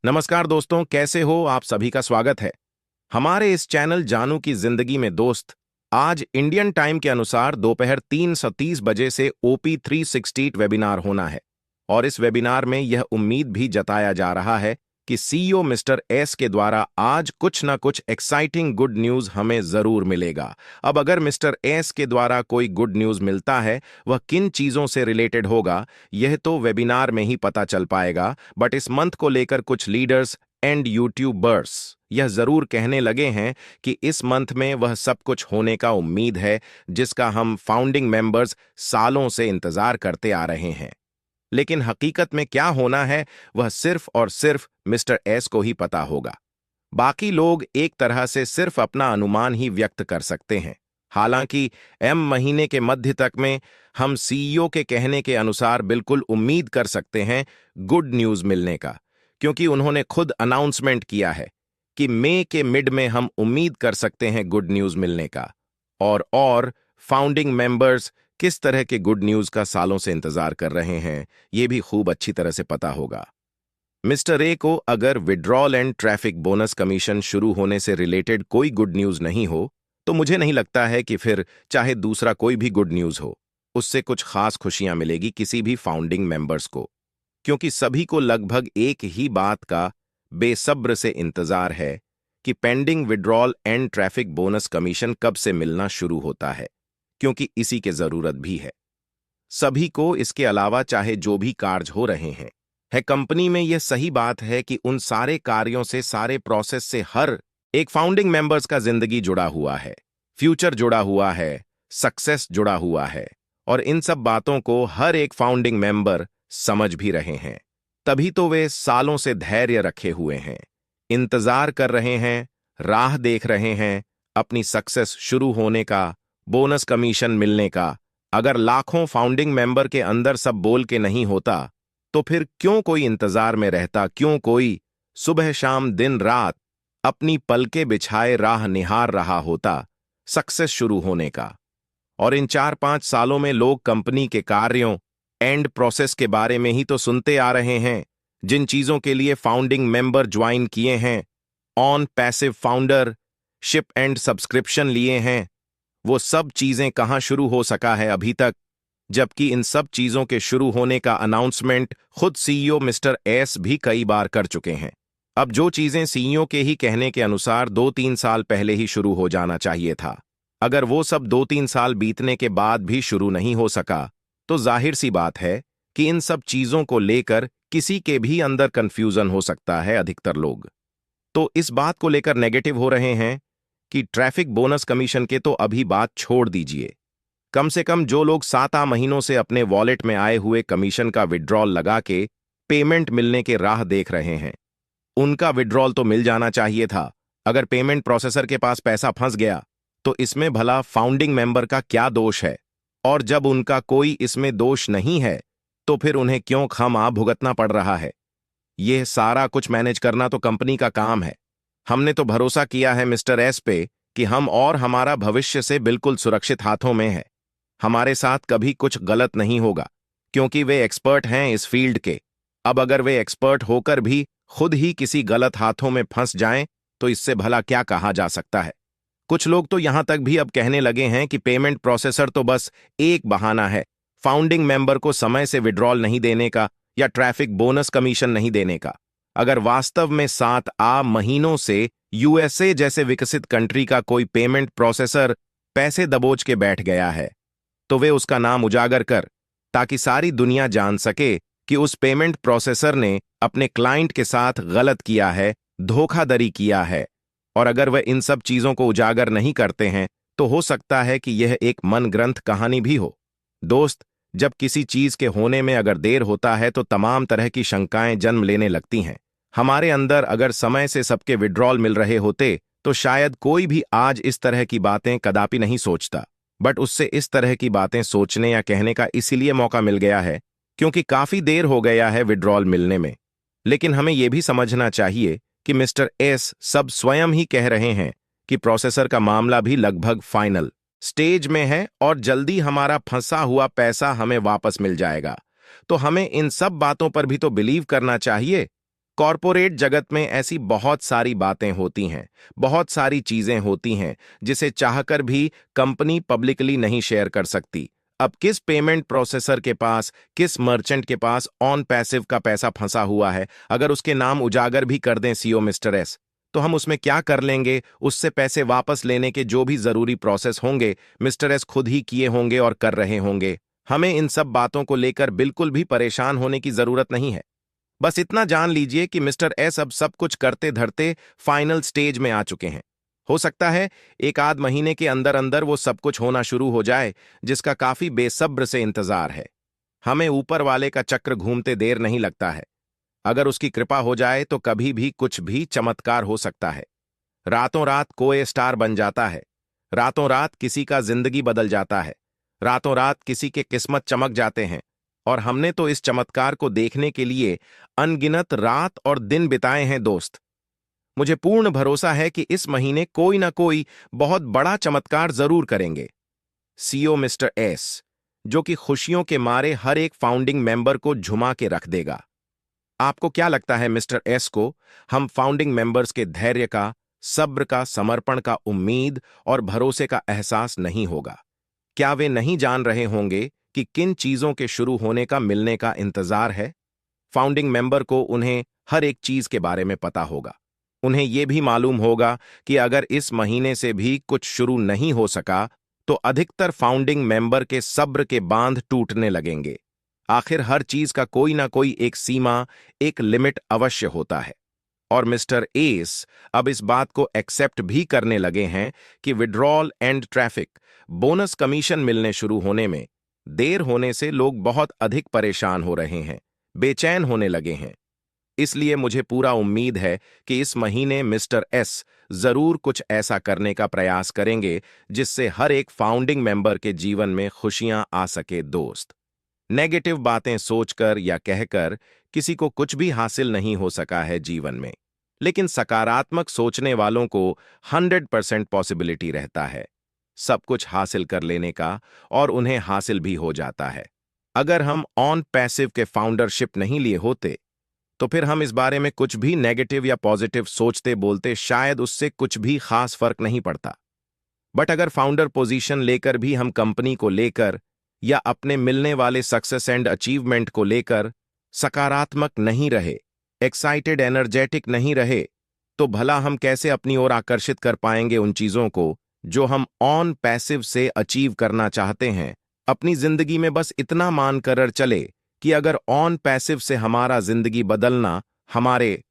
नमस्कार दोस्तों, कैसे हो आप सभी का स्वागत है हमारे इस चैनल जानू की जिंदगी में। दोस्त, आज इंडियन टाइम के अनुसार दोपहर 3:30 बजे से ओपी 360 वेबिनार होना है और इस वेबिनार में यह उम्मीद भी जताया जा रहा है कि सीईओ मिस्टर एस के द्वारा आज कुछ ना कुछ एक्साइटिंग गुड न्यूज हमें जरूर मिलेगा। अब अगर मिस्टर एस के द्वारा कोई गुड न्यूज मिलता है, वह किन चीजों से रिलेटेड होगा यह तो वेबिनार में ही पता चल पाएगा। बट इस मंथ को लेकर कुछ लीडर्स एंड यूट्यूबर्स यह जरूर कहने लगे हैं कि इस मंथ में वह सब कुछ होने का उम्मीद है जिसका हम फाउंडिंग मेंबर्स सालों से इंतजार करते आ रहे हैं। लेकिन हकीकत में क्या होना है वह सिर्फ और सिर्फ मिस्टर एस को ही पता होगा। बाकी लोग एक तरह से सिर्फ अपना अनुमान ही व्यक्त कर सकते हैं। हालांकि महीने के मध्य तक में हम सीईओ के कहने के अनुसार बिल्कुल उम्मीद कर सकते हैं गुड न्यूज मिलने का, क्योंकि उन्होंने खुद अनाउंसमेंट किया है कि मई के मिड में हम उम्मीद कर सकते हैं गुड न्यूज मिलने का। और फाउंडिंग मेंबर्स किस तरह के गुड न्यूज का सालों से इंतजार कर रहे हैं ये भी खूब अच्छी तरह से पता होगा। मिस्टर ए को अगर withdrawal and traffic bonus commission शुरू होने से रिलेटेड कोई गुड न्यूज नहीं हो तो मुझे नहीं लगता है कि फिर चाहे दूसरा कोई भी गुड न्यूज हो उससे कुछ खास खुशियां मिलेगी किसी भी फाउंडिंग मेंबर्स को, क्योंकि सभी को लगभग एक ही बात का बेसब्र से इंतजार है कि pending withdrawal and traffic bonus commission कब से मिलना शुरू होता है, क्योंकि इसी की जरूरत भी है सभी को। इसके अलावा चाहे जो भी कार्य हो रहे हैं है कंपनी में, यह सही बात है कि उन सारे कार्यों से, सारे प्रोसेस से हर एक फाउंडिंग मेंबर्स का जिंदगी जुड़ा हुआ है, फ्यूचर जुड़ा हुआ है, सक्सेस जुड़ा हुआ है और इन सब बातों को हर एक फाउंडिंग मेंबर समझ भी रहे हैं। तभी तो वे सालों से धैर्य रखे हुए हैं, इंतजार कर रहे हैं, राह देख रहे हैं अपनी सक्सेस शुरू होने का, बोनस कमीशन मिलने का। अगर लाखों फाउंडिंग मेंबर के अंदर सब बोल के नहीं होता तो फिर क्यों कोई इंतजार में रहता, क्यों कोई सुबह शाम दिन रात अपनी पलके बिछाए राह निहार रहा होता सक्सेस शुरू होने का। और इन 4-5 सालों में लोग कंपनी के कार्यों एंड प्रोसेस के बारे में ही तो सुनते आ रहे हैं, जिन चीजों के लिए फाउंडिंग मेंबर ज्वाइन किए हैं, on passive founder ship and subscription लिए हैं, वो सब चीजें कहां शुरू हो सका है अभी तक, जबकि इन सब चीजों के शुरू होने का अनाउंसमेंट खुद सीईओ मिस्टर एस भी कई बार कर चुके हैं। अब जो चीजें सीईओ के ही कहने के अनुसार 2-3 साल पहले ही शुरू हो जाना चाहिए था, अगर वो सब 2-3 साल बीतने के बाद भी शुरू नहीं हो सका तो जाहिर सी बात है कि इन सब चीजों को लेकर किसी के भी अंदर कंफ्यूजन हो सकता है। अधिकतर लोग तो इस बात को लेकर नेगेटिव हो रहे हैं कि ट्रैफिक बोनस कमीशन के तो अभी बात छोड़ दीजिए, कम से कम जो लोग 7 महीनों से अपने वॉलेट में आए हुए कमीशन का विड्रॉल लगा के पेमेंट मिलने के राह देख रहे हैं, उनका विड्रॉल तो मिल जाना चाहिए था। अगर पेमेंट प्रोसेसर के पास पैसा फंस गया तो इसमें भला फाउंडिंग मेंबर का क्या दोष है, और जब उनका कोई इसमें दोष नहीं है तो फिर उन्हें क्यों खामा भुगतना पड़ रहा है। यह सारा कुछ मैनेज करना तो कंपनी का काम है। हमने तो भरोसा किया है मिस्टर एस पे कि हम और हमारा भविष्य से बिल्कुल सुरक्षित हाथों में है, हमारे साथ कभी कुछ गलत नहीं होगा, क्योंकि वे एक्सपर्ट हैं इस फील्ड के। अब अगर वे एक्सपर्ट होकर भी खुद ही किसी गलत हाथों में फंस जाएं तो इससे भला क्या कहा जा सकता है। कुछ लोग तो यहां तक भी अब कहने लगे हैं कि पेमेंट प्रोसेसर तो बस एक बहाना है फाउंडिंग मेंबर को समय से विड्रॉल नहीं देने का या ट्रैफिक बोनस कमीशन नहीं देने का। अगर वास्तव में 7 महीनों से यूएसए जैसे विकसित कंट्री का कोई पेमेंट प्रोसेसर पैसे दबोच के बैठ गया है तो वे उसका नाम उजागर कर, ताकि सारी दुनिया जान सके कि उस पेमेंट प्रोसेसर ने अपने क्लाइंट के साथ गलत किया है, धोखाधड़ी किया है। और अगर वे इन सब चीजों को उजागर नहीं करते हैं तो हो सकता है कि यह एक मन ग्रंथ कहानी भी हो। दोस्त, जब किसी चीज के होने में अगर देर होता है तो तमाम तरह की शंकाएं जन्म लेने लगती हैं। हमारे अंदर अगर समय से सबके विड्रॉल मिल रहे होते तो शायद कोई भी आज इस तरह की बातें कदापि नहीं सोचता, बट उससे इस तरह की बातें सोचने या कहने का इसीलिए मौका मिल गया है क्योंकि काफी देर हो गया है विड्रॉल मिलने में। लेकिन हमें यह भी समझना चाहिए कि मिस्टर एस सब स्वयं ही कह रहे हैं कि प्रोसेसर का मामला भी लगभग फाइनल स्टेज में है और जल्दी हमारा फंसा हुआ पैसा हमें वापस मिल जाएगा। तो हमें इन सब बातों पर भी तो बिलीव करना चाहिए। कॉरपोरेट जगत में ऐसी बहुत सारी बातें होती हैं, बहुत सारी चीजें होती हैं जिसे चाहकर भी कंपनी पब्लिकली नहीं शेयर कर सकती। अब किस पेमेंट प्रोसेसर के पास, किस मर्चेंट के पास ऑन पैसिव का पैसा फंसा हुआ है, अगर उसके नाम उजागर भी कर दें सीईओ मिस्टर एस, तो हम उसमें क्या कर लेंगे? उससे पैसे वापस लेने के जो भी जरूरी प्रोसेस होंगे मिस्टर एस खुद ही किए होंगे और कर रहे होंगे। हमें इन सब बातों को लेकर बिल्कुल भी परेशान होने की जरूरत नहीं है। बस इतना जान लीजिए कि मिस्टर एस अब सब कुछ करते धरते फाइनल स्टेज में आ चुके हैं। हो सकता है एक आध महीने के अंदर अंदर वो सब कुछ होना शुरू हो जाए, जिसका काफी बेसब्र से इंतजार है। हमें ऊपर वाले का चक्र घूमते देर नहीं लगता है। अगर उसकी कृपा हो जाए तो कभी भी कुछ भी चमत्कार हो सकता है। रातों रात कोई स्टार बन जाता है, रातों रात किसी का जिंदगी बदल जाता है, रातों रात किसी के किस्मत चमक जाते हैं। और हमने तो इस चमत्कार को देखने के लिए अनगिनत रात और दिन बिताए हैं दोस्त। मुझे पूर्ण भरोसा है कि इस महीने कोई ना कोई बहुत बड़ा चमत्कार जरूर करेंगे। सीईओ मिस्टर एस, जो कि खुशियों के मारे हर एक फाउंडिंग मेंबर को झुमा के रख देगा। आपको क्या लगता है मिस्टर एस को हम फाउंडिंग मेंबर्स के धैर्य का, सब्र का, समर्पण का, उम्मीद और भरोसे का एहसास नहीं होगा? क्या वे नहीं जान रहे होंगे कि किन चीजों के शुरू होने का, मिलने का इंतजार है? फाउंडिंग मेंबर को उन्हें हर एक चीज के बारे में पता होगा। उन्हें यह भी मालूम होगा कि अगर इस महीने से भी कुछ शुरू नहीं हो सका तो अधिकतर फाउंडिंग मेंबर के सब्र के बांध टूटने लगेंगे। आखिर हर चीज का कोई ना कोई एक सीमा, एक लिमिट अवश्य होता है। और मिस्टर एस अब इस बात को एक्सेप्ट भी करने लगे हैं कि withdrawal and traffic, bonus commission मिलने शुरू होने में देर होने से लोग बहुत अधिक परेशान हो रहे हैं, बेचैन होने लगे हैं। इसलिए मुझे पूरा उम्मीद है कि इस महीने मिस्टर एस जरूर कुछ ऐसा करने का प्रयास करेंगे जिससे हर एक फाउंडिंग मेंबर के जीवन में खुशियां आ सके दोस्त। नेगेटिव बातें सोचकर या कहकर किसी को कुछ भी हासिल नहीं हो सका है जीवन में, लेकिन सकारात्मक सोचने वालों को 100% पॉसिबिलिटी रहता है सब कुछ हासिल कर लेने का, और उन्हें हासिल भी हो जाता है। अगर हम ऑन पैसिव के फाउंडरशिप नहीं लिए होते तो फिर हम इस बारे में कुछ भी नेगेटिव या पॉजिटिव सोचते बोलते शायद उससे कुछ भी खास फर्क नहीं पड़ता। बट अगर फाउंडर पोजीशन लेकर भी हम कंपनी को लेकर या अपने मिलने वाले सक्सेस एंड अचीवमेंट को लेकर सकारात्मक नहीं रहे, एक्साइटेड, एनर्जेटिक नहीं रहे, तो भला हम कैसे अपनी ओर आकर्षित कर पाएंगे उन चीजों को जो हम ऑन पैसिव से अचीव करना चाहते हैं? अपनी जिंदगी में बस इतना मानकर चले कि अगर ऑन पैसिव से हमारा जिंदगी बदलना हमारे